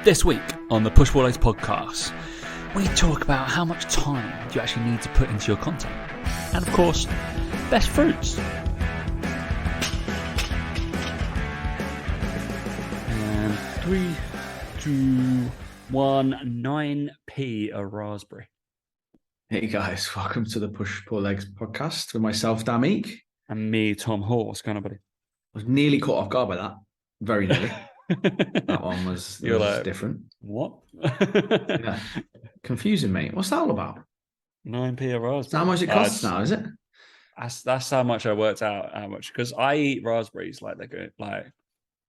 This week on the Push Pull Legs podcast, we talk about how much time you actually need to put into your content. And of course, best fruits. And 3, 2, 1, 9p a raspberry. Hey guys, welcome to the Push Pull Legs podcast with myself, Dan Meek. And me, Tom Hall. What's going on, buddy? I was nearly caught off guard by that. Very nearly. That one was like, different. What? Yeah. Confusing, mate. What's that all about? 9p a raspberry. Is that how much it costs now, is it? That's how much I worked out. How much? Because I eat raspberries like they're good. Like,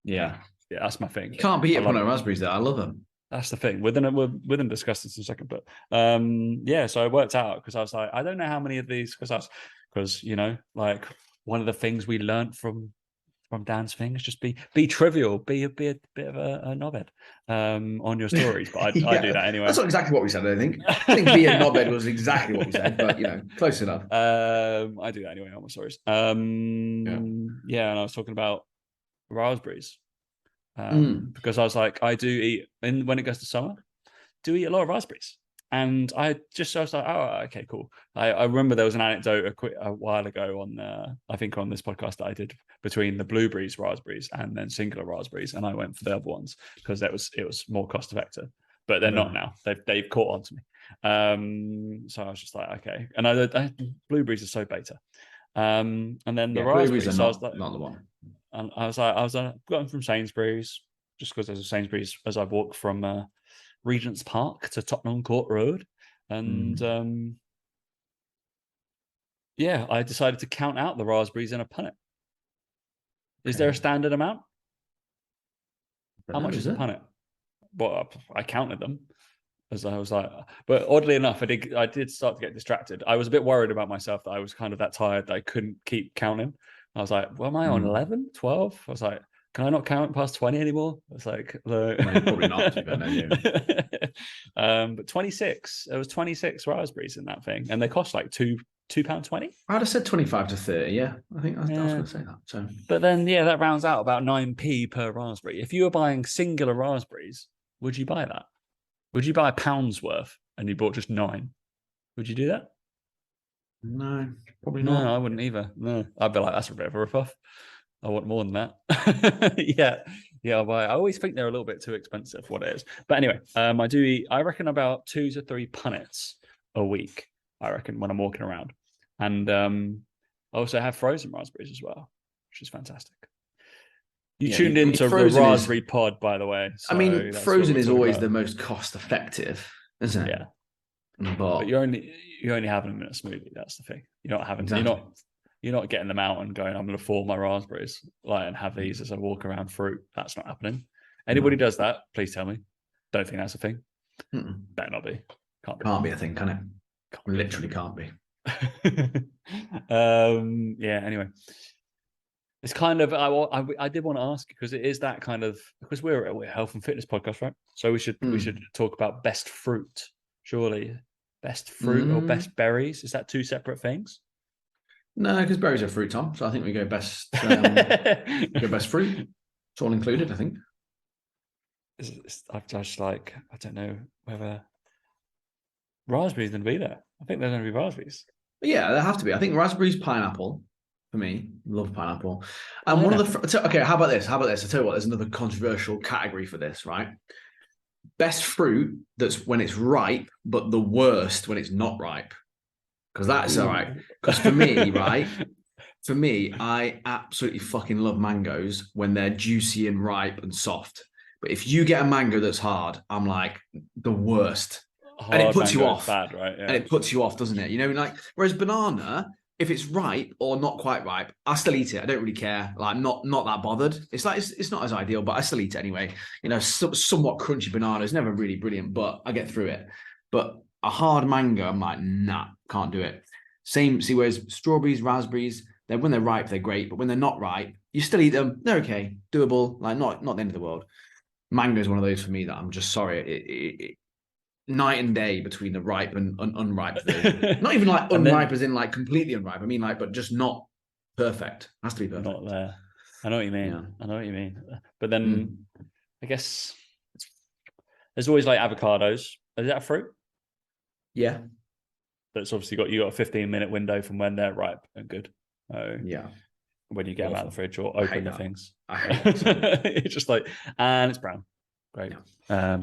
yeah, that's my thing. You can't beat up on raspberries, though. I love them. That's the thing. We're going to discuss this in a second, but so I worked out because I was like, I don't know how many of these because you know, like one of the things we learned from Dan's thing is just be trivial, be a bit of a knobhead on your stories. But I do that anyway. That's not exactly what we said. I think be a knobhead was exactly what we said, but you know, close enough. I do that anyway on my stories. And I was talking about raspberries. Because I was like, I do eat, and when it goes to summer, do eat a lot of raspberries. And I was like, oh, okay, cool. I remember there was an anecdote a while ago on, I think on this podcast that I did between the blueberries, raspberries, and then singular raspberries, and I went for the other ones because it was more cost effective. But they're not now. They've caught on to me. So I was just like, okay. And I blueberries are so beta. And then the raspberries, are I was like, not the one. And I was got them from Sainsbury's just because there's a Sainsbury's as I've walked from Regent's Park to Tottenham Court Road. And I decided to count out the raspberries in a punnet. Is there a standard amount? How much is a punnet? Well, I counted them as I was like, but oddly enough, I did start to get distracted. I was a bit worried about myself that I was kind of that tired that I couldn't keep counting. I was like, well, am I on 11, 12? I was like, can I not count past 20 anymore? It's like, probably not. But 26, there was 26 raspberries in that thing. And they cost like £2.20. I'd have said 25 to 30. Yeah, I think I was going to say that. So, but then, that rounds out about 9p per raspberry. If you were buying singular raspberries, would you buy that? Would you buy £1 worth and you bought just 9? Would you do that? No, probably not. No, I wouldn't either. No, I'd be like, that's a bit of a ripoff. I want more than that. I always think they're a little bit too expensive for what it is. But anyway, I do eat, I reckon about 2 to 3 punnets a week, I reckon, when I'm walking around. And I also have frozen raspberries as well, which is fantastic. You tuned into the raspberry pod, by the way. So frozen is always the most cost effective, isn't it? Yeah. But you're only having them in a smoothie. That's the thing. You're not having you're not getting them out and going, I'm going to thaw my raspberries and have these as I walk around fruit. That's not happening. Anybody does that, please tell me. Don't think that's a thing. Better not be. Can't be a thing, can it? Literally can't be. Anyway. It's kind of, I did want to ask because it is that kind of, because we're a health and fitness podcast, right? So we should talk about best fruit, surely. Best fruit or best berries? Is that 2 separate things? No, because berries are fruit, Tom. So I think we go best. Best fruit. It's all included, I think. I've just I don't know whether raspberries going to be there. I think they're going to be raspberries. Yeah, they have to be. I think raspberries, pineapple. For me, love pineapple. And one of the how about this? I tell you what, there's another controversial category for this, right? Best fruit that's when it's ripe, but the worst when it's not ripe. Because that's all right. Because for me, right? For me, I absolutely fucking love mangoes when they're juicy and ripe and soft. But if you get a mango that's hard, I'm like the worst. And it puts you off. Bad, right? Yeah. And it puts you off, doesn't it? You know, like whereas banana, if it's ripe or not quite ripe, I still eat it. I don't really care. Like, not that bothered. It's like it's not as ideal, but I still eat it anyway. You know, somewhat crunchy banana is never really brilliant, but I get through it. But a hard mango, I'm like, nah, can't do it. Whereas strawberries, raspberries, when they're ripe, they're great. But when they're not ripe, you still eat them. They're okay, doable. Like not the end of the world. Mango is one of those for me that I'm just sorry. Night and day between the ripe and unripe version. Not even like unripe as in like completely unripe. I mean like, but just not perfect. Has to be perfect. Not there. I know what you mean. Yeah. I know what you mean. But then I guess There's always like avocados. Is that a fruit? Yeah. That's obviously you got a 15-minute window from when they're ripe and good. Yeah. When you get them out of the fridge or open the things. I hate that. It's just like, and it's brown. Great. Yeah.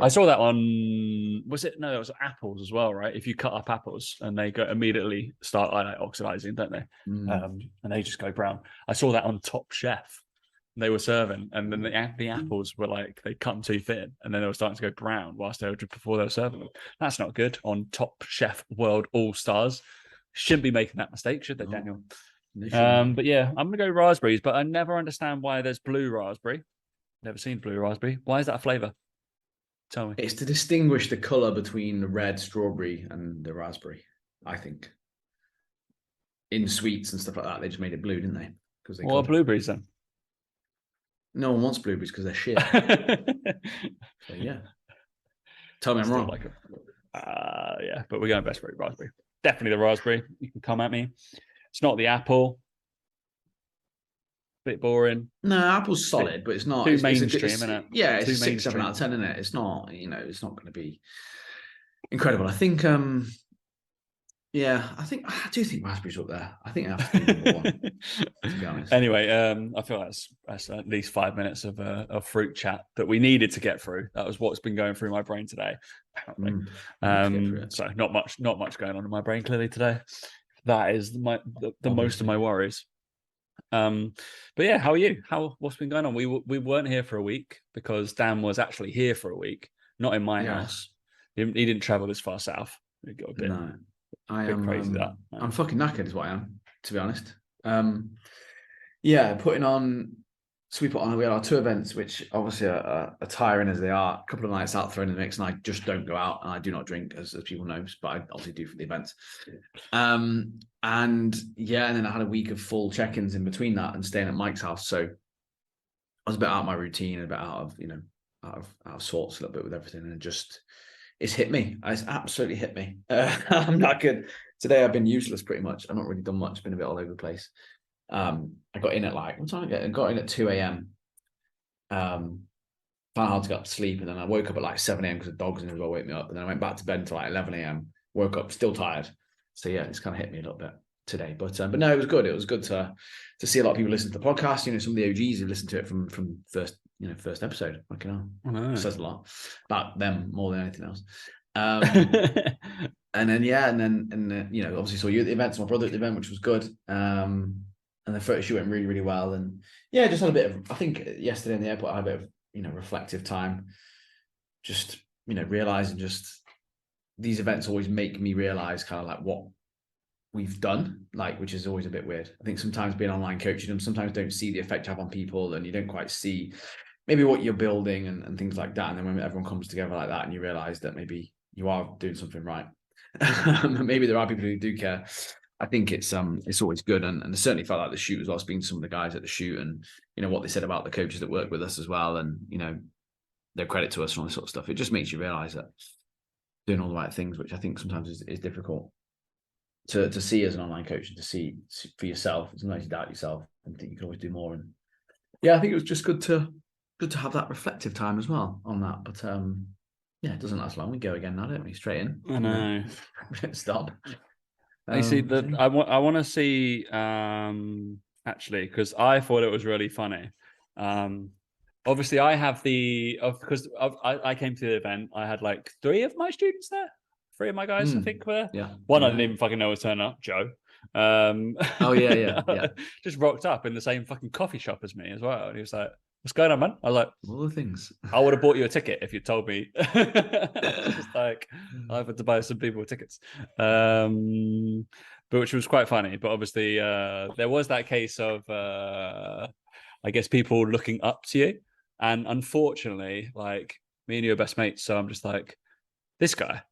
I saw that on, was it? No, it was apples as well, right? If you cut up apples and they go immediately start like oxidizing, don't they? And they just go brown. I saw that on Top Chef. They were serving, and then the apples were like, they cut them too thin, and then they were starting to go brown whilst they were before they were serving them. That's not good on Top Chef World All Stars. Shouldn't be making that mistake, should they, Daniel? But yeah, I'm gonna go raspberries, but I never understand why there's blue raspberry. Never seen blue raspberry. Why is that a flavor? Tell me. It's to distinguish the color between the red strawberry and the raspberry, I think. In sweets and stuff like that, they just made it blue, didn't they? Because What are blueberries then? No one wants blueberries because they're shit. So yeah. Tell me I'm wrong. Yeah, but we're going best for raspberry. Definitely the raspberry. You can come at me. It's not the apple. Bit boring. No, apple's solid, but it's not too mainstream, isn't it? Yeah, it's 6, 7 out of 10, isn't it? It's not, it's not going to be incredible. I think yeah, I do think raspberries up there. I think I have to be number one, to be honest. Anyway, I feel that's at least 5 minutes of fruit chat that we needed to get through. That was what's been going through my brain today. So not much going on in my brain clearly today. That is the most of my worries. But yeah, how are you? What's been going on? We weren't here for a week because Dan was actually here for a week, not in my house. He didn't travel this far south. We got a bit. No. I am crazy that I'm fucking knackered is what I am, to be honest. Yeah, putting on, so we had our 2 events, which obviously are tiring as they are. A couple of nights out thrown in the mix, and I just don't go out, and I do not drink, as people know, but I obviously do for the events. And then I had a week of full check-ins in between that and staying at Mike's house, so I was a bit out of my routine, a bit out of sorts a little bit with everything, and it's hit me. It's absolutely hit me. I'm not good. Today I've been useless pretty much. I've not really done much. Been a bit all over the place. I got in at what time I got in at 2 a.m. Found hard to get up to sleep, and then I woke up at 7 a.m. because the dogs in as well wake me up. And then I went back to bed until 11 a.m. Woke up still tired. So yeah, it's kind of hit me a little bit today. But no, it was good. It was good to see a lot of people listen to the podcast. Some of the OGs who listened to it from first episode. It says a lot about them more than anything else. And then obviously saw you at the event, my brother at the event, which was good. And the photo shoot went really, really well. And yeah, just had a bit of, I think yesterday in the airport, I had a bit of, reflective time. Just, realizing these events always make me realize kind of what we've done, which is always a bit weird. I think sometimes being online coaching them, sometimes don't see the effect you have on people, and you don't quite see maybe what you're building and things like that. And then when everyone comes together like that and you realize that maybe you are doing something right, maybe there are people who do care. I think it's always good. And I certainly felt like the shoot as well, speaking to some of the guys at the shoot and, what they said about the coaches that work with us as well. And, their credit to us and all this sort of stuff. It just makes you realize that doing all the right things, which I think sometimes is difficult to see as an online coach and to see for yourself. Sometimes you doubt yourself and think you can always do more. And yeah, I think it was just good to have that reflective time as well on that. But yeah, it doesn't last long. We go again now, don't we? Straight in. I know. We don't stop. You see, I want to see actually, because I thought it was really funny. Obviously, I have because I came to the event. I had 3 of my students there. 3 of my guys, I think, were there. Yeah. One I didn't even fucking know was turning up, Joe. Oh yeah. Just rocked up in the same fucking coffee shop as me as well, and he was like, "What's going on, man?" I was like, "All the things." I would have bought you a ticket if you told me. Just I had to buy some people tickets, but which was quite funny. But obviously, there was that case of, I guess, people looking up to you, and unfortunately, me and you are best mates, so I'm just like, this guy.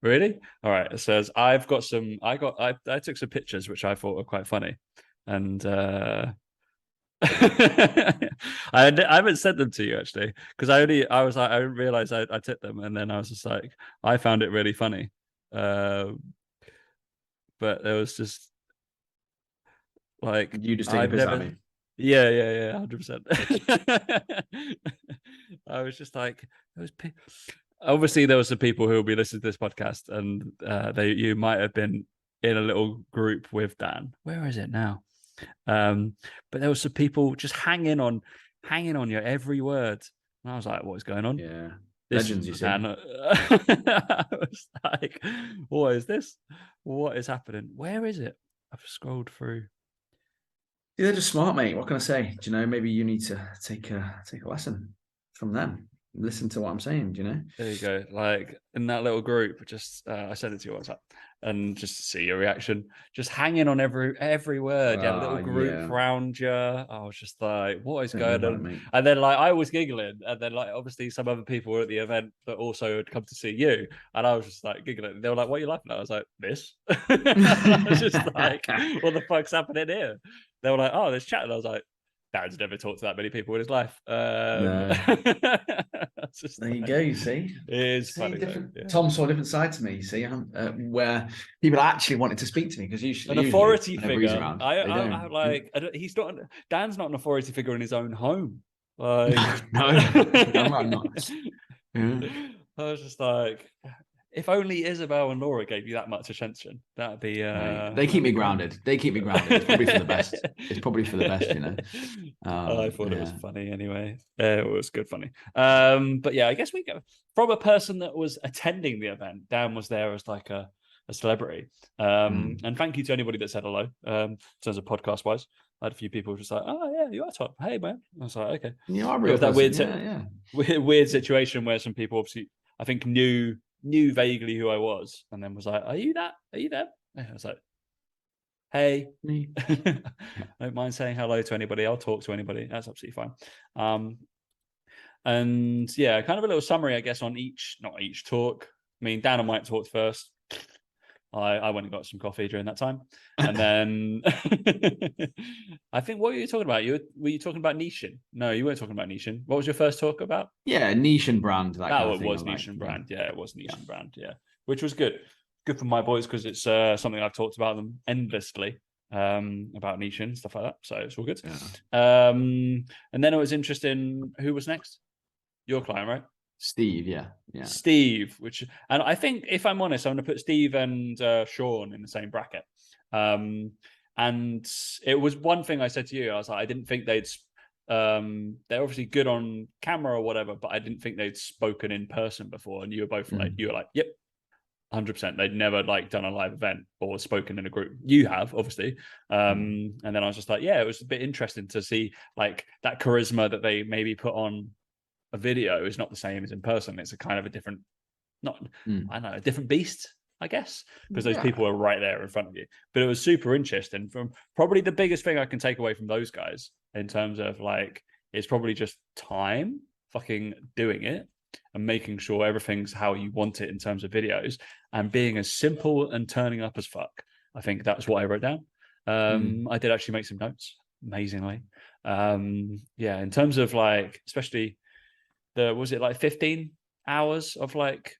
Really? All right. It says I took some pictures which I thought were quite funny, and I haven't sent them to you actually because I didn't realize I took them, and then I was just like, I found it really funny, but there was just you just taking a piss at me. Yeah, 100%. I was just like, obviously there was some people who will be listening to this podcast, and you might have been in a little group with Dan. Where is it now? But there was some people just hanging on your every word, and I was like, "What is going on?" Yeah, This legends, you see. and I was like, "What is this? What is happening? Where is it?" I've scrolled through. Yeah, they're just smart, mate. What can I say? Do you know? Maybe you need to take a lesson from them. Listen to what I'm saying. Do you know? There you go. Like in that little group, just I sent it to you on WhatsApp, and just to see your reaction, just hanging on every word. You had a little group Yeah. around you. I was just like, "What is Don't worry going about it, on?" mate. And then like I was giggling, and then like obviously some other people were at the event that also had come to see you, and I was just like giggling. They were like, "What are you laughing at?" I was like, "This." I was just like, "What the fuck's happening here?" They were like, "Oh, there's chat," and I was like, Darren's never talked to that many people in his life. No. Just There you like, go. You see, it is see, funny though. different. Yeah. Tom saw a different side to me. You see, where people actually wanted to speak to me because An usually authority whenever he's figure. around, they I don't. like. He's not. Dan's not an authority figure in his own home. Like, No, damn right I'm not. Yeah. I was just like, if only Isabel and Laura gave you that much attention, Mate, they keep that'd me be great. grounded. They keep me grounded. It's probably for the best. It's probably for the best, you know. I thought it was Yeah. funny anyway. It was good funny. But yeah, I guess we go from a person that was attending the event. Dan was there as like a celebrity. And thank you to anybody that said hello. In terms of podcast wise, I had a few people just like, "Oh yeah, you are top. Hey man." I was like, "Okay." You are a It real was that person. Yeah, yeah. weird situation where some people obviously, I think, knew vaguely who I was, and then was like, "Are you that? Are you there?" And I was like, "Hey." Me. I don't mind saying hello to anybody. I'll talk to anybody. That's absolutely fine. And yeah, kind of a little summary, I guess, on not each talk. I mean, Dan and Mike talked first. I went and got some coffee during that time, and then I think, what were you talking about? Were you talking about niching? No, you weren't talking about niching. What was your first talk about? Yeah, niche and brand, that kind of thing. Was Like, niche and brand. Yeah, it was niche and brand. Yeah, which was good. Good for my boys because it's something I've talked about them endlessly, about niche and stuff like that. So it's all good. Yeah. And then it was interesting. Who was next? Your client, right? Steve, yeah. Steve, and I think, if I'm honest, I'm going to put Steve and Sean in the same bracket. And it was one thing I said to you. I was like, I didn't think they're obviously good on camera or whatever, but I didn't think they'd spoken in person before. And you were both like, yep, 100%. They'd never like done a live event or spoken in a group. You have, obviously. And then I was just like, yeah, it was a bit interesting to see like that charisma that they maybe put on a video is not the same as in person. It's a kind of a different, I don't know, a different beast, I guess, because those people are right there in front of you. But it was super interesting. From probably the biggest thing I can take away from those guys in terms of like, it's probably just time fucking doing it and making sure everything's how you want it in terms of videos and being as simple and turning up as fuck. I think that's what I wrote down. I did actually make some notes, amazingly. Yeah, in terms of like, especially was it like 15 hours of like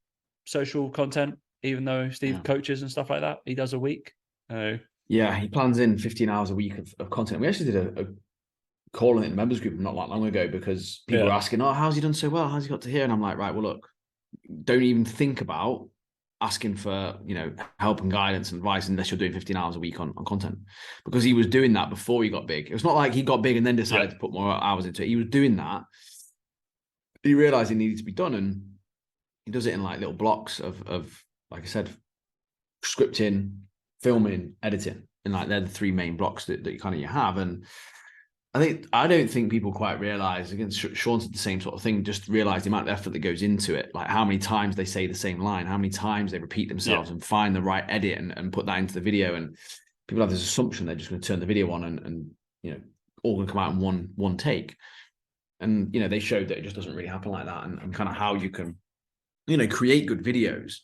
social content, even though Steve coaches and stuff like that, he does a week. Yeah, he plans in 15 hours a week of content. We actually did a call in the members group not that long ago because people were asking, "Oh, how's he done so well? How's he got to here?" And I'm like, right, well, look, don't even think about asking for, help and guidance and advice unless you're doing 15 hours a week on content, because he was doing that before he got big. It was not like he got big and then decided to put more hours into it. He was doing that. He realized it needed to be done, and he does it in like little blocks of like I said, scripting, filming, editing, and like they're the three main blocks that you kind of have. And I don't think people quite realize, again, Sean said the same sort of thing, just realize the amount of effort that goes into it, like how many times they say the same line, how many times they repeat themselves and find the right edit and put that into the video. And people have this assumption they're just going to turn the video on and all going to come out in one take. And, they showed that it just doesn't really happen like that, and kind of how you can, create good videos.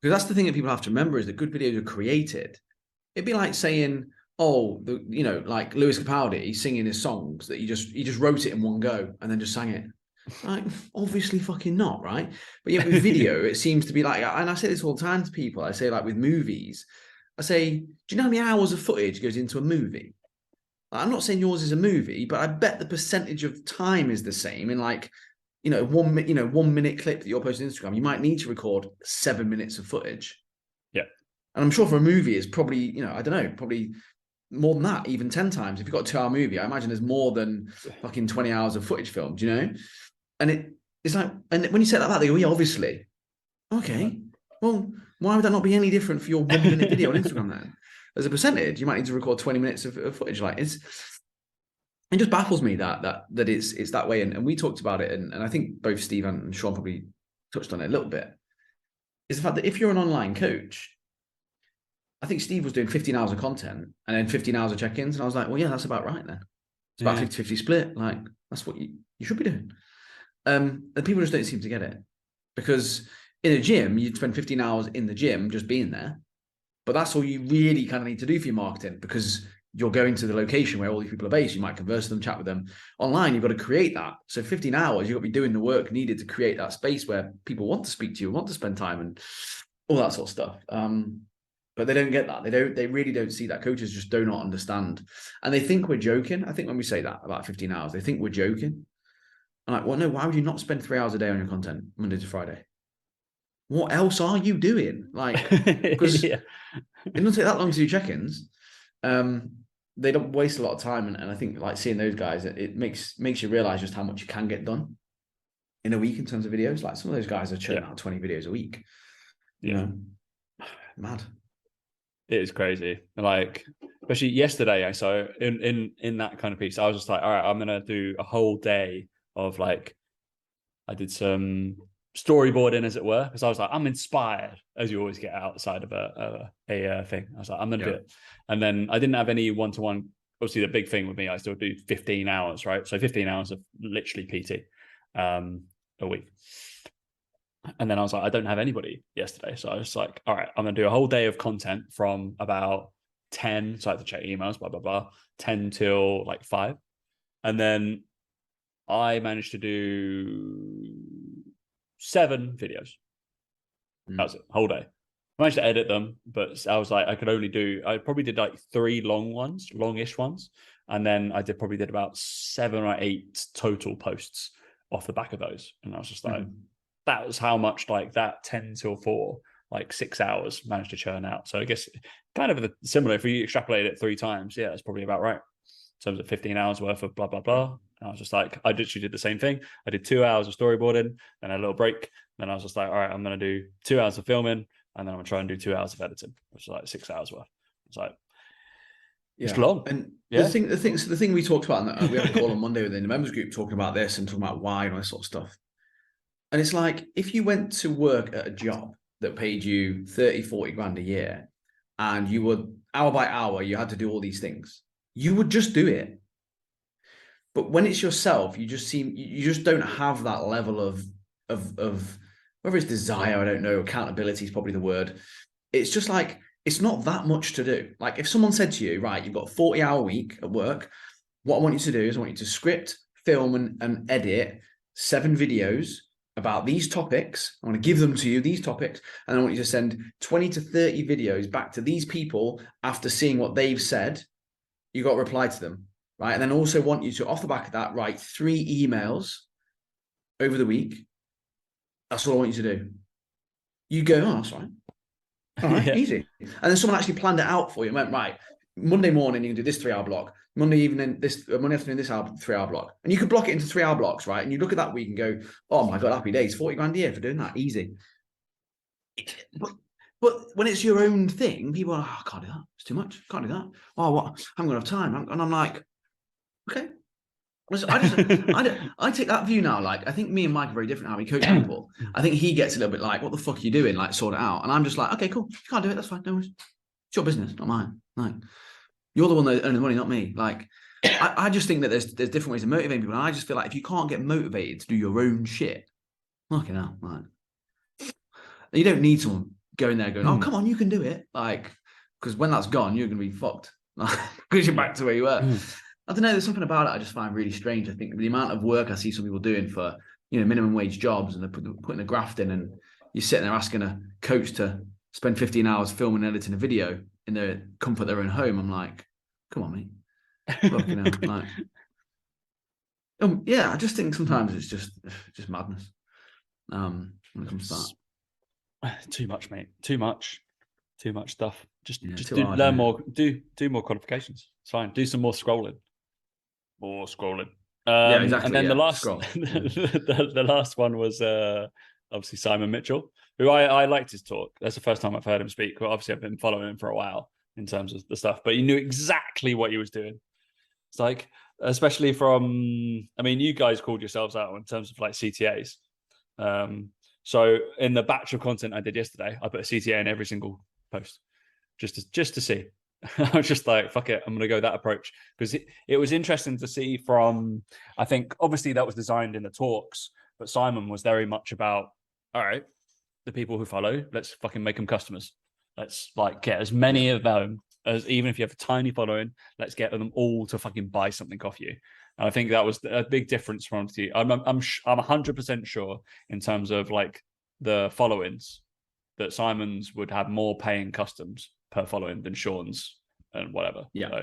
Because that's the thing that people have to remember, is that good videos are created. It'd be like saying, oh, like Lewis Capaldi singing his songs that he just wrote it in one go and then just sang it. Like, obviously fucking not, right? But yet with video, it seems to be like, and I say this all the time to people, I say, like, with movies, I say, do you know how many hours of footage goes into a movie? I'm not saying yours is a movie, but I bet the percentage of time is the same in like 1 minute clip that you're posting on Instagram, you might need to record 7 minutes of footage. Yeah. And I'm sure for a movie, it's probably, I don't know, probably more than that, even 10 times. If you've got a 2-hour movie, I imagine there's more than fucking 20 hours of footage filmed, And it's like, and when you say that, they go, yeah, obviously. Okay. Well, why would that not be any different for your 1 minute video on Instagram then? As a percentage, you might need to record 20 minutes of footage. Like it just baffles me that it's that way. And we talked about it, and I think both Steve and Sean probably touched on it a little bit. Is the fact that if you're an online coach, I think Steve was doing 15 hours of content and then 15 hours of check-ins. And I was like, well, yeah, that's about right then. It's about 50-50 split. Like, that's what you should be doing. And people just don't seem to get it. Because in a gym, you'd spend 15 hours in the gym just being there. But that's all you really kind of need to do for your marketing, because you're going to the location where all these people are based. You might converse with them, chat with them. Online, you've got to create that. So 15 hours, you've got to be doing the work needed to create that space where people want to speak to you, want to spend time and all that sort of stuff. But they don't get that. They really don't see that. Coaches just do not understand. And they think we're joking. I think when we say that about 15 hours, they think we're joking. I'm like, well, no, why would you not spend 3 hours a day on your content, Monday to Friday? What else are you doing? Like, because it doesn't take that long to do check-ins. They don't waste a lot of time. And I think like seeing those guys, it makes you realize just how much you can get done in a week in terms of videos. Like some of those guys are churning out 20 videos a week. Mad. It is crazy. Like, especially yesterday, so in that kind of piece, I was just like, all right, I'm gonna do a whole day of like, I did some storyboarding, as it were, because I was like, I'm inspired, as you always get outside of a thing. I was like, I'm gonna do it. And then I didn't have any one-to-one. Obviously, the big thing with me, I still do 15 hours, right? So 15 hours of literally PT a week. And then I was like, I don't have anybody yesterday. So I was like, all right, I'm going to do a whole day of content from about 10. So I have to check emails, blah, blah, blah, 10 till like 5. And then I managed to do 7 videos. That was it, whole day. I managed to edit them, but I was like, I probably did like 3 longish ones. And then I probably did about 7 or 8 total posts off the back of those. And I was just like, that was how much like that 10 till 4, like 6 hours managed to churn out. So I guess kind of similar, if we extrapolate it 3 times, yeah, that's probably about right. In terms of 15 hours worth of blah, blah, blah. And I was just like, I literally did the same thing. I did 2 hours of storyboarding, then a little break. Then I was just like, all right, I'm going to do 2 hours of filming, and then I'm going to try and do 2 hours of editing, which is like 6 hours worth. It's like, it's long. And the thing we talked about, and we had a call on Monday within the members group talking about this and talking about why and all this sort of stuff. And it's like, if you went to work at a job that paid you 30, 40 grand a year, and you would, hour by hour, you had to do all these things, you would just do it. But when it's yourself, you just don't have that level of whether it's desire, I don't know, accountability is probably the word. It's just like, it's not that much to do. Like if someone said to you, right, you've got a 40-hour week at work, what I want you to do is I want you to script, film, and edit 7 videos about these topics. I want to give them to you, these topics, and I want you to send 20 to 30 videos back to these people after seeing what they've said. You got to reply to them, right? And then also want you to, off the back of that, write 3 emails over the week. That's all I want you to do. You go, oh, that's right. All right, easy. And then someone actually planned it out for you and went, right, Monday morning, you can do this 3-hour block. Monday evening, Monday afternoon, this 3-hour block. And you could block it into 3-hour blocks, right? And you look at that week and go, oh my God, happy days, 40 grand a year for doing that. Easy. But when it's your own thing, people are, oh, I can't do that. It's too much. Can't do that. Oh, what? I haven't got enough time. And I'm like, okay. I take that view now. Like, I think me and Mike are very different how we coach people. I think he gets a little bit like, what the fuck are you doing? Like, sort it out. And I'm just like, okay, cool. If you can't do it, that's fine. No worries. It's your business, not mine. Like, you're the one that earning the money, not me. Like, I just think that there's different ways of motivating people. And I just feel like if you can't get motivated to do your own shit, fucking hell, like, you don't need someone going there going, oh, come on, you can do it. Like, because when that's gone, you're going to be fucked. Because you're back to where you were. I don't know. There's something about it I just find really strange. I think the amount of work I see some people doing for, minimum wage jobs, and they're putting a graft in, and you're sitting there asking a coach to spend 15 hours filming and editing a video in the comfort of their own home. I'm like, come on, mate. Look, like, Yeah, I just think sometimes it's just madness. When it comes to that. Too much, mate. Too much stuff. Just Yeah, just too do hard, isn't learn it? more. Do more qualifications. It's fine. Do some more scrolling. More scrolling. Yeah, And exactly. then the Yeah, last scroll. Yeah. the last one was obviously Simon Mitchell, who I liked his talk. That's the first time I've heard him speak. But obviously I've been following him for a while in terms of the stuff. But he knew exactly what he was doing. It's like, especially from, I mean, you guys called yourselves out in terms of like CTAs. So in the batch of content I did yesterday, I put a CTA in every single post just to see. I was just like, fuck it, I'm going to go that approach because it was interesting to see from, I think obviously that was designed in the talks, but Simon was very much about, all right, the people who follow, let's fucking make them customers. Let's like get as many of them as, even if you have a tiny following, let's get them all to fucking buy something off you. And I think that was a big difference from the. I'm 100% sure in terms of like the followings that Simon's would have more paying customs per following than Sean's and whatever. Yeah. So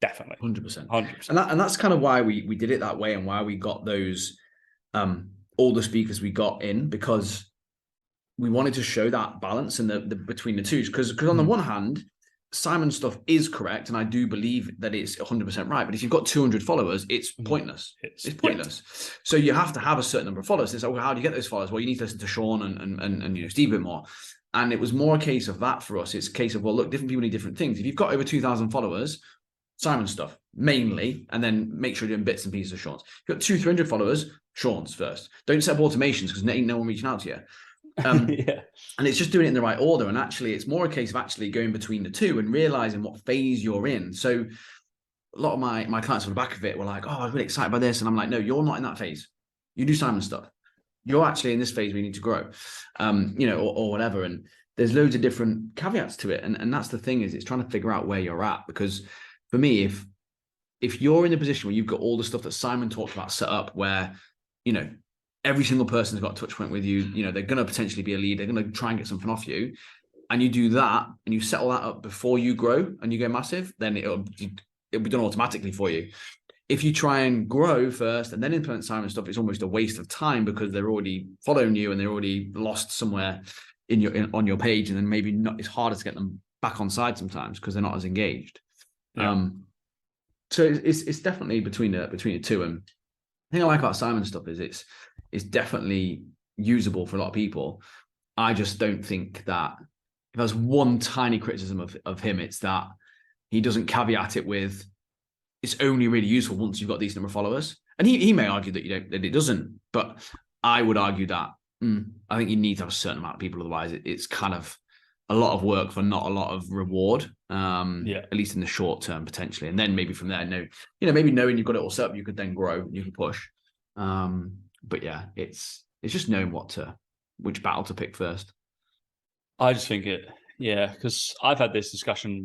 definitely 100%. 100%. And that's kind of why we did it that way and why we got those all the speakers we got in, because we wanted to show that balance in the between the two. Because on the one hand, Simon's stuff is correct, and I do believe that it's 100% right. But if you've got 200 followers, it's pointless. It's pointless. Yeah. So you have to have a certain number of followers. It's like, well, how do you get those followers? Well, you need to listen to Sean and Steve a bit more. And it was more a case of that for us. It's a case of, well, look, different people need different things. If you've got over 2,000 followers, Simon's stuff mainly, and then make sure you're doing bits and pieces of Sean's. If you've got 200-300 followers, Sean's first. Don't set up automations because ain't no one reaching out to you. Yeah. And it's just doing it in the right order. And actually, it's more a case of actually going between the two and realizing what phase you're in. So a lot of my clients on the back of it were like, oh, I was really excited by this. And I'm like, no, you're not in that phase. You do Simon stuff. You're actually in this phase where you need to grow, or whatever. And there's loads of different caveats to it. And that's the thing, is it's trying to figure out where you're at. Because for me, if you're in a position where you've got all the stuff that Simon talked about set up, where, every single person's got a touch point with you, they're going to potentially be a lead, they're going to try and get something off you, and you do that and you settle that up before you grow and you go massive, then it'll be done automatically for you. If you try and grow first and then implement Simon stuff, it's almost a waste of time because they're already following you and they're already lost somewhere on your page, and then maybe not. It's harder to get them back on side sometimes because they're not as engaged. Yeah. So it's definitely between the two. And the thing I like about Simon stuff is it's definitely usable for a lot of people. I just don't think that, if there's one tiny criticism of him, it's that he doesn't caveat it with, it's only really useful once you've got these number of followers. And he may argue that that it doesn't, but I would argue that I think you need to have a certain amount of people, otherwise it's kind of a lot of work for not a lot of reward. At least in the short term potentially, and then maybe from there, maybe knowing you've got it all set up, you could then grow, you can push. But yeah, it's just knowing which battle to pick first. I just think because I've had this discussion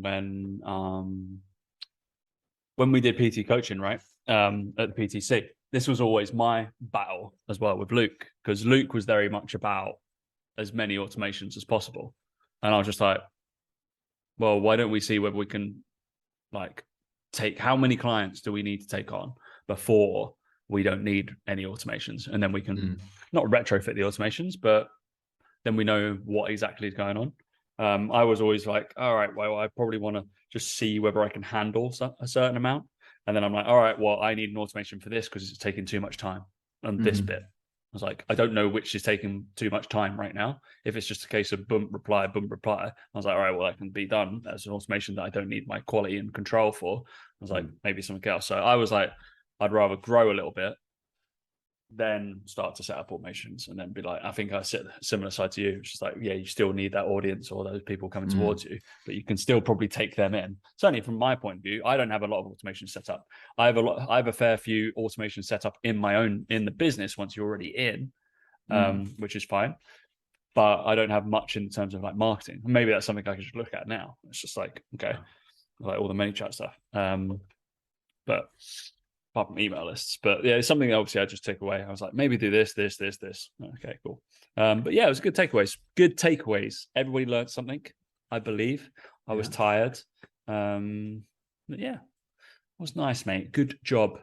when we did PT coaching, right? At the PTC. This was always my battle as well with Luke, because Luke was very much about as many automations as possible. And I was just like, well, why don't we see whether we can take, how many clients do we need to take on before we don't need any automations? And then we can not retrofit the automations, but then we know what exactly is going on. I was always like, all right, well, I probably want to just see whether I can handle a certain amount. And then I'm like, all right, well, I need an automation for this because it's taking too much time on this bit. I was like, I don't know which is taking too much time right now. If it's just a case of boom, reply, I was like, all right, well, that can be done as an automation that I don't need my quality and control for. I was like, maybe something else. So I was like, I'd rather grow a little bit, then start to set up automations, and then be like, I think I sit similar side to you. It's just like, yeah, you still need that audience or those people coming towards you, but you can still probably take them in. Certainly from my point of view, I don't have a lot of automations set up. I have a fair few automations set up in the business once you're already in, which is fine. But I don't have much in terms of like marketing. Maybe that's something I could just look at now. It's just like, okay, like all the ManyChat stuff. But apart from email lists, but yeah, it's something that obviously I just take away. I was like, maybe do this. Okay, cool. But yeah, it was good takeaways. Everybody learned something, I believe. I was tired. But yeah, it was nice, mate. Good job.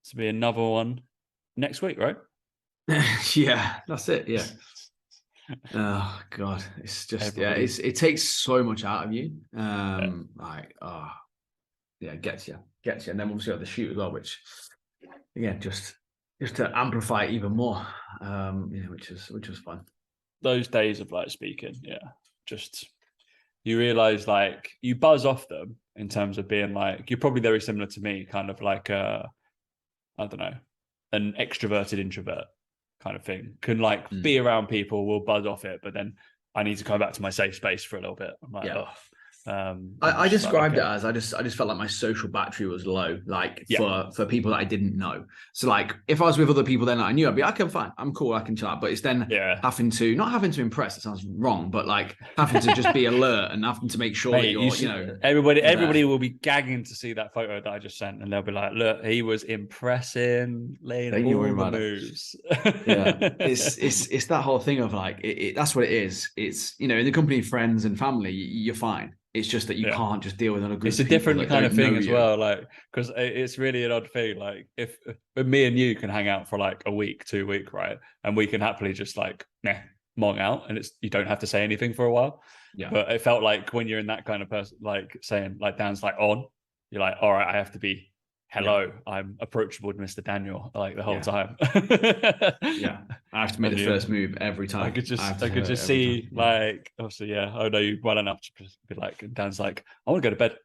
to be another one next week, right? Yeah, that's it. Yeah. Oh God, it's just it takes so much out of you. Like gets you, and then obviously got the shoot as well, which again just to amplify it even more. Which was fun. Those days of like speaking, just you realize like you buzz off them in terms of being like you're probably very similar to me, kind of like I don't know, an extroverted introvert kind of thing. Can like be around people, will buzz off it, but then I need to come back to my safe space for a little bit. I'm like, I described it as I just felt like my social battery was low, like for people that I didn't know. So like if I was with other people then I knew, I'd be like, okay, fine, I'm cool, I can chat. But it's then having to impress, it sounds wrong, but like having to just be alert and having to make sure that you're everybody will be gagging to see that photo that I just sent, and they'll be like, look, he was impressing, laying all the moves. It's that whole thing of like that's what it is. It's in the company of friends and family, you're fine. It's just that you can't just deal with on a group. It's a different kind of thing as well, like because it's really an odd thing. Like if me and you can hang out for like a week, 2 weeks, right, and we can happily just like mong out, and you don't have to say anything for a while. Yeah. But it felt like when you're in that kind of person, like saying like Dan's like on, you're like, all right, I have to be. Hello, I'm approachable to Mr. Daniel like the whole time. I have to make the first move every time. I could just see like, obviously, I know you well enough to be like, and Dan's like, I want to go to bed.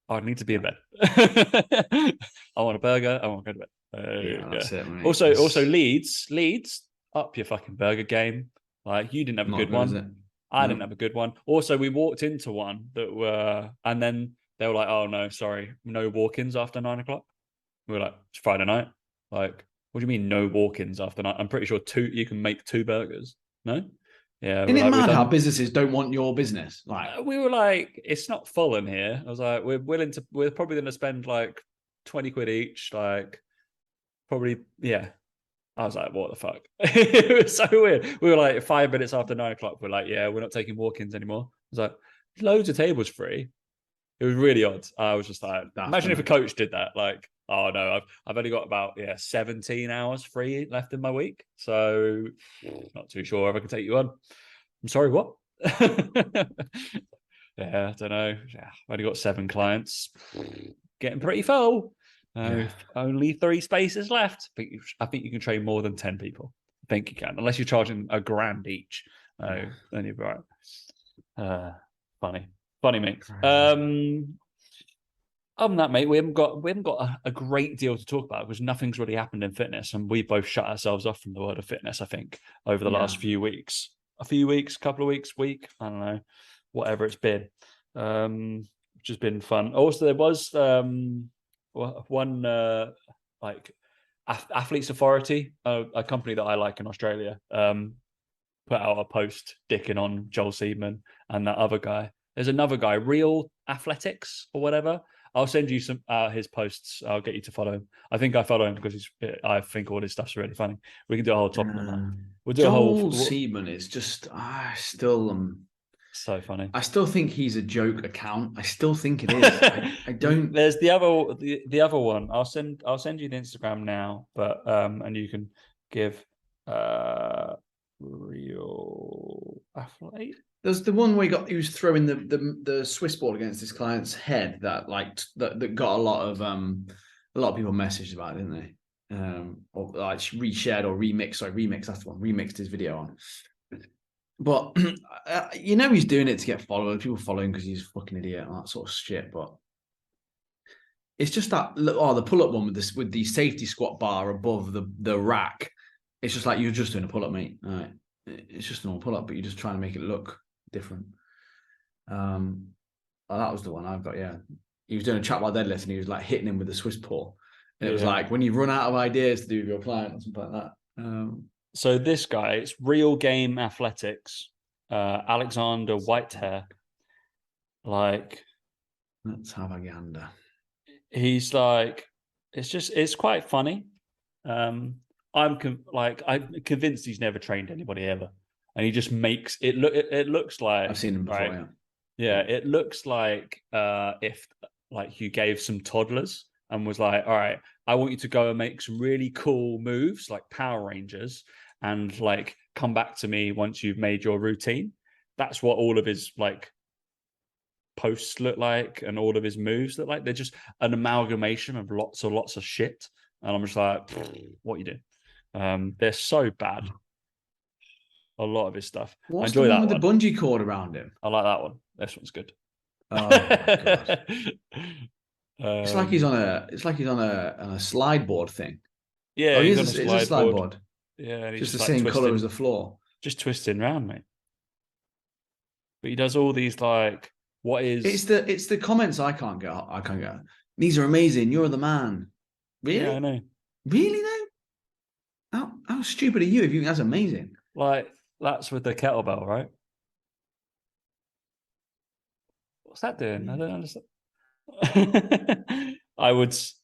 I need to be in bed. I want a burger. I want to go to bed. That's it, mate. Also, Leeds, up your fucking burger game. Like you didn't have a good one. I didn't have a good one. Also, we walked into one that were, and then they were like, oh no, sorry, no walk-ins after 9 o'clock. We were like, it's Friday night. Like, what do you mean no walk-ins after night? I'm pretty sure you can make 2 burgers. No? Yeah. Isn't it mad how businesses don't want your business? Like we were like, it's not full in here. I was like, we're probably going to spend like 20 quid each. Like probably, I was like, what the fuck? It was so weird. We were like 5 minutes after 9 o'clock. We're like, we're not taking walk-ins anymore. I was like, loads of tables free. It was really odd. I was just like, imagine if a coach did that. Like, oh no, I've only got about 17 hours free left in my week, so not too sure if I can take you on. I'm sorry, what? I don't know. I've only got 7 clients, getting pretty full. Only 3 spaces left. I think you can train more than 10 people. I think you can, unless you're charging $1,000 each. Then you're right. Funny, mate. Other than that, mate, we haven't got a great deal to talk about because nothing's really happened in fitness, and we both shut ourselves off from the world of fitness. I think over the last few weeks, couple of weeks, week, I don't know, whatever it's been, which has been fun. Also, there was one like Athletes Authority, a company that I like in Australia, put out a post dicking on Joel Seedman and that other guy. There's another guy, Real Athletics or whatever. I'll send you some his posts. I'll get you to follow him. I think I follow him because I think all his stuff's really funny. We can do a whole topic on that. We'll do Joel Seedman is just still so funny. I still think he's a joke account. I still think it is. I don't. There's the other one. I'll send you the Instagram now, but and you can give Real Athlete. There's the one where he was throwing the Swiss ball against his client's head that got a lot of people messaged about it, didn't they? Or like reshared or remixed. Sorry, remixed. That's the one. Remixed his video on. But he's doing it to get followers. People follow him because he's a fucking idiot and that sort of shit. But it's just that the pull-up one with the safety squat bar above the rack. It's just like you're just doing a pull-up, mate. Right? It's just a normal pull-up, but you're just trying to make it look different. That was the one I've got. Yeah, he was doing a trap bar deadlift and he was like hitting him with the Swiss pull. And it was like when you run out of ideas to do with your client or something like that. So this guy, it's Real Game Athletics, Alexander Whitehair. Like, let's have a gander. He's like, it's quite funny. I'm convinced he's never trained anybody ever, and he just makes it look. It looks like I've seen him before. Right? Yeah, it looks like if like you gave some toddlers and was like, all right, I want you to go and make some really cool moves like Power Rangers and like come back to me once you've made your routine. That's what all of his like posts look like and all of his moves look like. They're just an amalgamation of lots of shit. And I'm just like, what you do? They're so bad. A lot of his stuff. I What's the enjoy one that with the bungee cord around him? I like that one. This one's good. Oh my god! It's like he's Um, on a slide board thing. yeah, Oh, he's on a it's a slide slide board. board. Yeah, and he's Just the just like same color as twisting, the floor. just twisting around, mate. But he does all these like, what It's is? the comments I can't get. I can't get. These are amazing. You're the man. Yeah, I Really? know. Really though? How stupid are you if you think that's amazing? Like that's with the kettlebell, right? What's that doing? I don't understand. I would just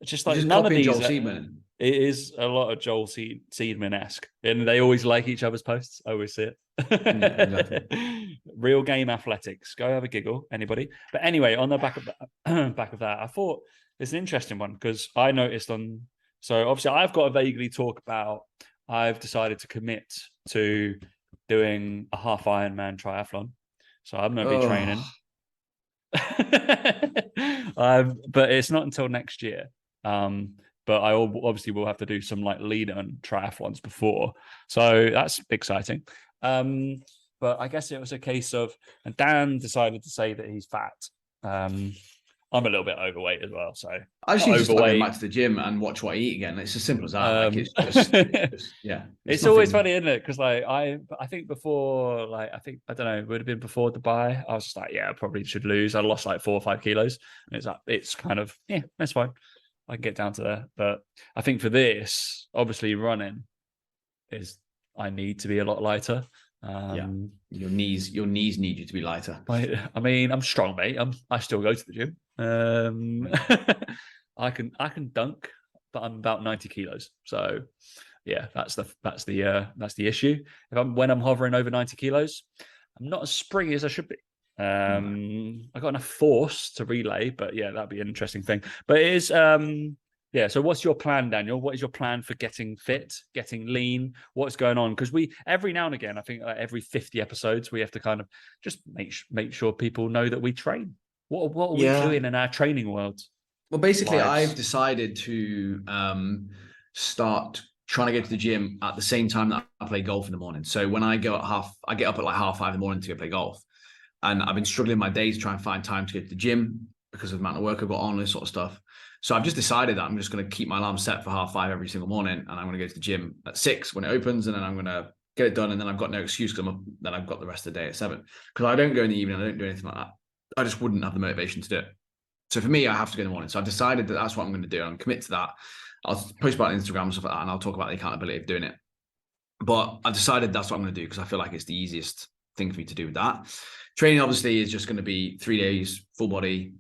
You're like just none of copying these. Joel Seedman. It is a lot of Joel Seedman esque, and they always like each other's posts. I always see Yeah, exactly. it. Real game athletics. Go have a giggle, anybody. But anyway, on the back of that, back of that, I thought it's an interesting one because I noticed on. So obviously, I've got to vaguely talk about. I've decided to commit to doing a half Ironman triathlon, so I'm going to be Oh, training. But it's not until next year. But I obviously will have to do some like lead on triathlons before, so that's exciting. But I guess it was a case of, and Dan decided to say that he's fat. I'm a little bit overweight as well, so I just not need to start going overweight. back to the gym and watch what I eat again. It's as simple as that. Like Um, it's just yeah. it's always Nothing. funny, isn't it? Because like I think before, like I don't know, it would have been before Dubai. I was just like, yeah, I probably should lose. I lost like 4 or 5 kilos, and it's like it's kind of yeah, that's fine. I can get down to there. But I think for this, obviously running is I need to be a lot lighter. Yeah, your knees need you to be lighter. I mean, I'm strong, mate. I still go to the gym. I can dunk, but I'm about 90 kilos. So yeah, that's the issue. When I'm hovering over 90 kilos, I'm not as springy as I should be. No. I got enough force to relay, but yeah, that'd be an interesting thing. But it is yeah. So what's your plan, Daniel? What is your plan for getting fit, getting lean? What's going on? Because we every now and again, I think every 50 episodes, we have to kind of just make sure people know that we train. What are we Yeah. doing in our training world? Well, basically, I've Lives. decided to start trying to go to the gym at the same time that I play golf in the morning. So when I get up at like 5:30 in the morning to go play golf. And I've been struggling my days to try and find time to go to the gym because of the amount of work I've got on, this sort of stuff. So I've just decided that I'm just going to keep my alarm set for 5:30 every single morning, and I'm going to go to the gym at 6 when it opens, and then I'm going to get it done, and then I've got no excuse because then I've got the rest of the day at 7. Because I don't go in the evening, I don't do anything like that. I just wouldn't have the motivation to do it. So for me, I have to go in the morning. So I've decided that that's what I'm going to do. I'm commit to that. I'll post about Instagram and stuff like that, and I'll talk about the accountability of doing it. But I've decided that's what I'm going to do because I feel like it's the easiest thing for me to do with that. Training obviously is just going to be 3 days, full body,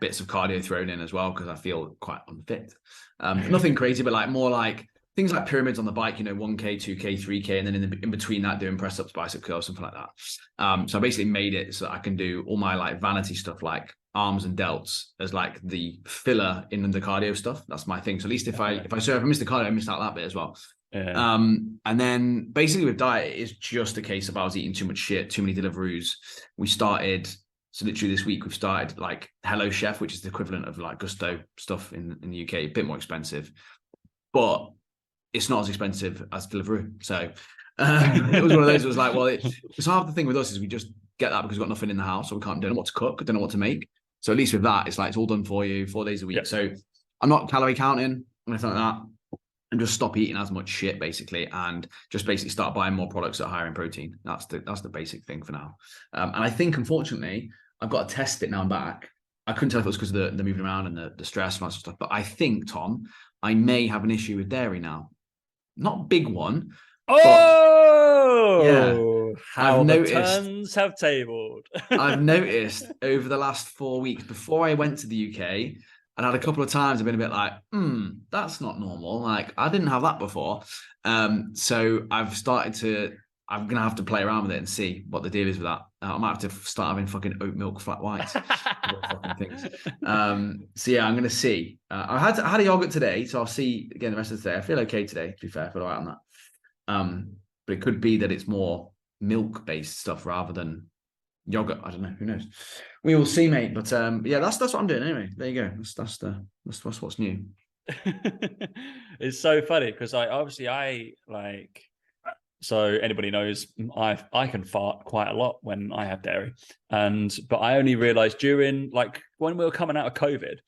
bits of cardio thrown in as well because I feel quite unfit. Nothing crazy, but like more like things like pyramids on the bike, 1K, 2K, 3K, and then in between that doing press ups, bicep curls, something like that. So I basically made it so that I can do all my like vanity stuff like arms and delts as like the filler in the cardio stuff. That's my thing. So at least if I miss the cardio, I missed out that bit as well. Yeah. And then basically with diet, it's just a case of I was eating too much shit, too many Deliveroos. So literally this week we've started like Hello Chef, which is the equivalent of like Gusto stuff in the UK, a bit more expensive, but it's not as expensive as Deliveroo. So it was one of those. It was like, well, it's half the thing with us is we just get that because we've got nothing in the house, so we don't know what to cook, don't know what to make. So at least with that, it's like it's all done for you 4 days a week. Yep. So I'm not calorie counting or anything like that. And just stop eating as much shit basically, and just basically start buying more products that are higher in protein. That's the basic thing for now. And I think unfortunately I've got to test it now I'm back. I couldn't tell if it was because of the moving around and the stress and that sort of stuff, but I think, Tom, I may have an issue with dairy now. Not a big one. Oh, yeah. how the turns have tabled. I've noticed over the last 4 weeks before I went to the UK, and had a couple of times I've been a bit like, that's not normal. Like I didn't have that before. So I've started to I'm gonna have to play around with it and see what the deal is with that. I might have to start having fucking oat milk flat whites. Fucking things. So yeah, I'm gonna see. I had a yogurt today, so I'll see again the rest of the day. I feel okay today, to be fair. I feel all right on that. But it could be that it's more milk based stuff rather than yogurt. I don't know. Who knows? We will see, mate. But yeah, that's what I'm doing anyway. There you go. That's what's new. It's so funny because I like, so anybody knows I can fart quite a lot when I have dairy, but I only realized during, like, when we were coming out of COVID,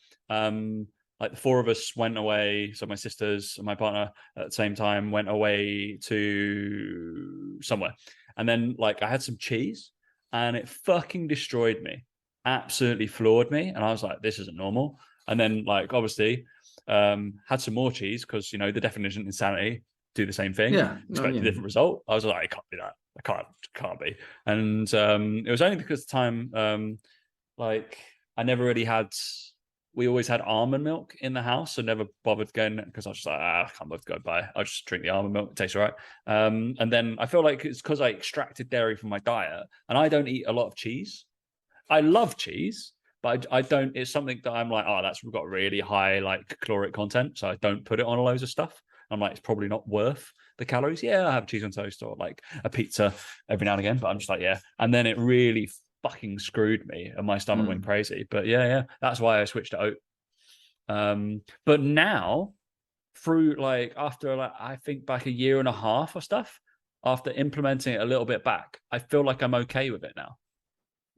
like the four of us went away. So my sisters and my partner at the same time went away to somewhere, and then like I had some cheese, and it fucking destroyed me, absolutely floored me, and I was like, this isn't normal. And then like obviously had some more cheese because, you know, the definition of insanity, do the same thing, expect a different result. I was like, I can't do that. I can't be. And it was only because the time, like I never really had. We always had almond milk in the house, so never bothered going, because I was just like, I can't bother to go buy. I'll just drink the almond milk. It tastes all right. And then I feel like it's because I extracted dairy from my diet, and I don't eat a lot of cheese. I love cheese, but I don't. It's something that I'm like, oh, that's got really high like caloric content, so I don't put it on loads of stuff. I'm like, it's probably not worth the calories. Yeah, I have cheese on toast or like a pizza every now and again, but I'm just like, yeah. And then it really fucking screwed me, and my stomach went crazy. But yeah, that's why I switched to oat. But now, through like after like I think back a year and a half or stuff, after implementing it a little bit back, I feel like I'm okay with it now.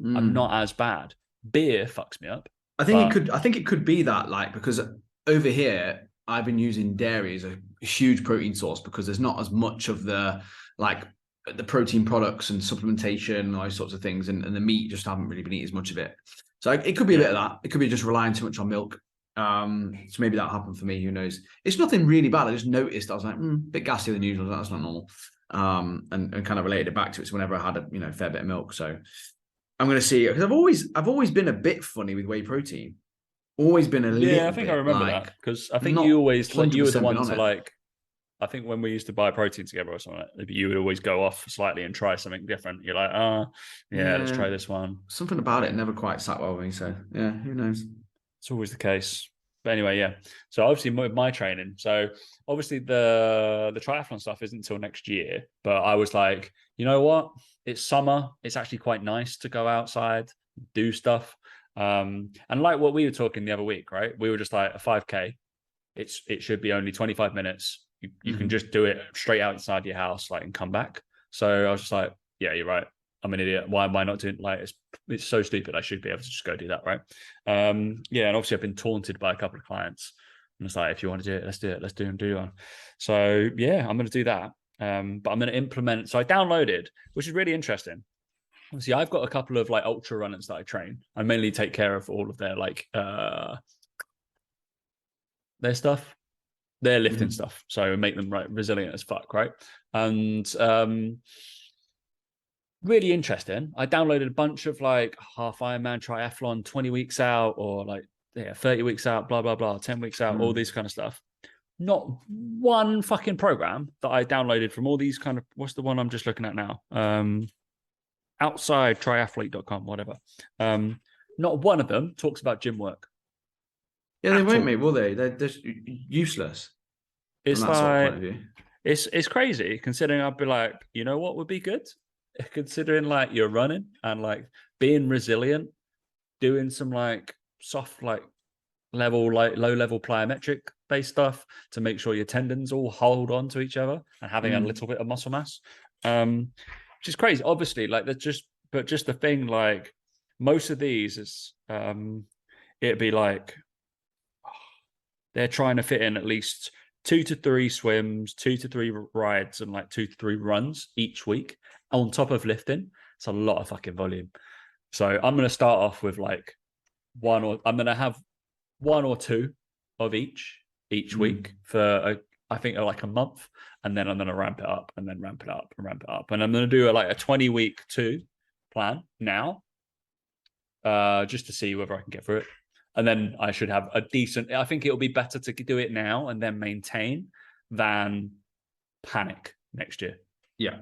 I'm not as bad. Beer fucks me up. I think it could be that, like, because over here I've been using dairy as a huge protein source because there's not as much of the like the protein products and supplementation and all those sorts of things, and the meat just haven't really been eating as much of it. So it could be a bit of that. It could be just relying too much on milk. So maybe that happened for me. Who knows? It's nothing really bad. I just noticed I was like, a bit gassier than usual. That's not normal. And kind of related it back to it. So whenever I had a fair bit of milk, so I'm going to see, because I've always been a bit funny with whey protein. Always been a little bit. Yeah, I think I remember like, that because I think you always like you were the one to it. like. I think when we used to buy protein together or something, you would always go off slightly and try something different. You're like, yeah, let's try this one. Something about it never quite sat well with me. So yeah, who knows? It's always the case. But anyway, yeah. So obviously with my training, so obviously the triathlon stuff isn't until next year. But I was like, you know what? It's summer. It's actually quite nice to go outside, do stuff. And like what we were talking the other week, right? We were just like a 5K. It should be only 25 minutes. You can just do it straight outside your house, like, and come back. So I was just like, yeah, you're right. I'm an idiot. Why am I not doing, like, it's so stupid. I should be able to just go do that, right? Yeah, and obviously I've been taunted by a couple of clients. And it's like, if you want to do it, let's do it. Let's do one. So yeah, I'm going to do that. But I'm going to implement. So I downloaded, which is really interesting. See, I've got a couple of like ultra runners that I train. I mainly take care of all of their like their stuff, their lifting stuff. So make them like resilient as fuck, right? And really interesting. I downloaded a bunch of like half Ironman triathlon, 20 weeks out, or like 30 weeks out, blah, blah, blah, 10 weeks out, all this kind of stuff. Not one fucking program that I downloaded from all these kind of, what's the one I'm just looking at now? Outside triathlete.com, whatever. Not one of them talks about gym work. Yeah, they won't, mate, will they? They're just useless. It's like, sort of point of view. It's crazy considering I'd be like, you know what would be good? Considering like you're running and like being resilient, doing some like soft, like level, like low level plyometric based stuff to make sure your tendons all hold on to each other and having a little bit of muscle mass. Which is crazy. Obviously, like just the thing, like most of these is it'd be like they're trying to fit in at least 2 to 3 swims, 2 to 3 rides, and like 2 to 3 runs each week on top of lifting. It's a lot of fucking volume. So I'm going to start off with like I'm going to have 1 or 2 of each week for I think like a month, and then I'm going to ramp it up and then ramp it up and ramp it up. And I'm going to do like a 20-week 2 plan now, just to see whether I can get through it. And then I should have a decent, I think it'll be better to do it now and then maintain than panic next year. Yeah.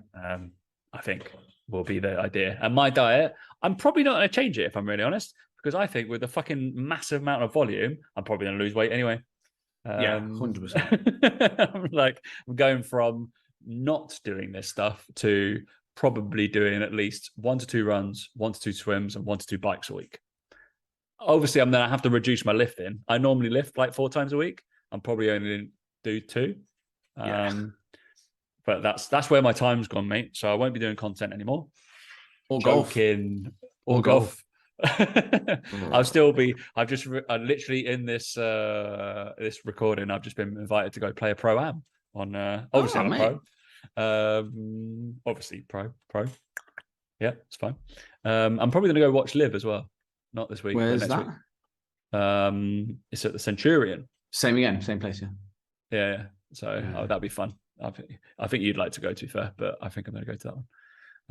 I think will be the idea. And my diet, I'm probably not going to change it if I'm really honest, because I think with the fucking massive amount of volume, I'm probably going to lose weight anyway. Yeah, 100%. I'm going from not doing this stuff to probably doing at least 1 to 2 runs, 1 to 2 swims, and 1 to 2 bikes a week. Obviously, I'm going to have to reduce my lifting. I normally lift like 4 times a week. I'm probably only do 2. But that's where my time's gone, mate. So I won't be doing content anymore. Or Joking. Or golf. I'll still be. I've literally in this this recording. I've just been invited to go play a pro-am on. Obviously, I'm a pro. Obviously, pro. Yeah, it's fine. I'm probably going to go watch Live as well. Not this week. Where's next that? Week. It's at the Centurion. Same again, same place. Yeah. So that'd be fun. I think you'd like to go, to be fair, but I think I'm going to go to that one.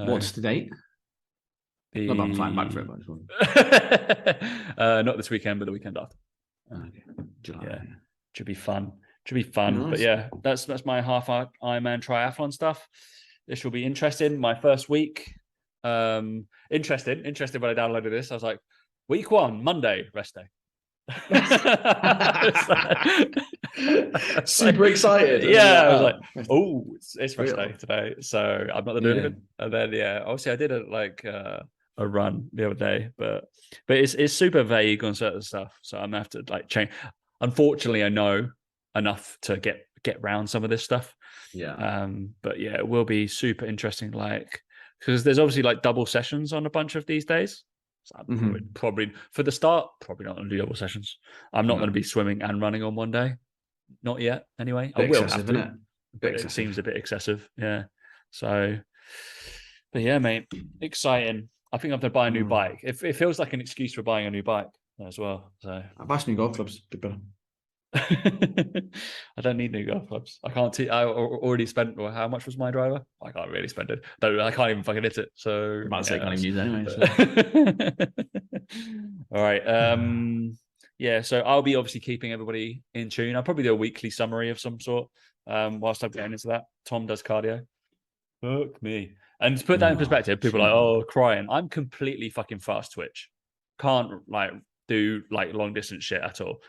What's the date? Not that I'm flying back for it, but not this weekend, but the weekend after. July, yeah, should be fun. Nice. But yeah, that's my half Ironman triathlon stuff. This will be interesting. My first week. Interested when I downloaded this. I was like, week 1, Monday, rest day. Super excited. Yeah, I was like, oh, it's rest day today, so I'm not going to do anything. And then obviously I did a run the other day, but it's super vague on certain stuff, so I'm gonna have to like change. Unfortunately, I know enough to get around some of this stuff. But yeah, it will be super interesting, like because there's obviously like double sessions on a bunch of these days. So I'm probably for the start, probably not going to do double sessions. I'm not going to be swimming and running on one day. Not yet, anyway. I will have to. It seems a bit excessive. Yeah. So, but yeah, mate, exciting. I think I'm going to buy a new bike. It feels like an excuse for buying a new bike as well. So I've asked new golf clubs. I don't need new golf clubs. I can't. I already spent. Well, how much was my driver? I can't really spend it. I can't even fucking hit it. So I'm about to say, can't even use it anyway. All right. Yeah. So I'll be obviously keeping everybody in tune. I'll probably do a weekly summary of some sort. Whilst I'm getting into that, Tom does cardio. Fuck me. And to put that in perspective, people are like, oh, crying. I'm completely fucking fast twitch. Can't like do like long distance shit at all.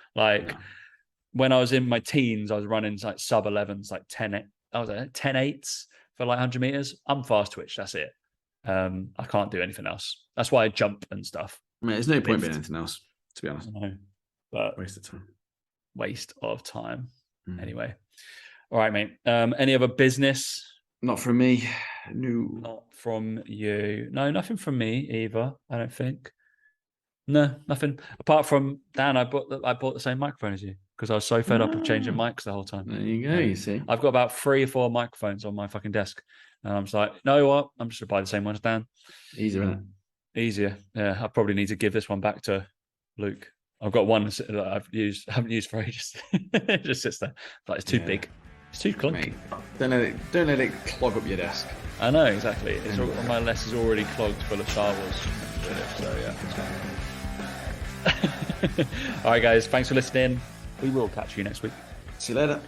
When I was in my teens, I was running like sub 11s, like 10. I was at 10.8s for like 100 meters. I'm fast twitch. That's it. I can't do anything else. That's why I jump and stuff. I mean, there's no point being anything else, to be honest. No, but waste of time. Anyway, all right, mate. Any other business? Not from me. No. Not from you. No, nothing from me either. I don't think. No, nothing. Apart from Dan, I bought the same microphone as you because I was so fed up of changing mics the whole time. There you go. You see, I've got about 3 or 4 microphones on my fucking desk, and I'm just like, you know what? I'm just gonna buy the same one as Dan. Easier, isn't it? Easier. Yeah, I probably need to give this one back to Luke. I've got one that haven't used for ages. It just sits there. Like it's too big. It's too clunky. Mate, don't let it clog up your desk. I know exactly. My list is already clogged full of Star Wars. So yeah. All right, guys. Thanks for listening. We will catch you next week. See you later.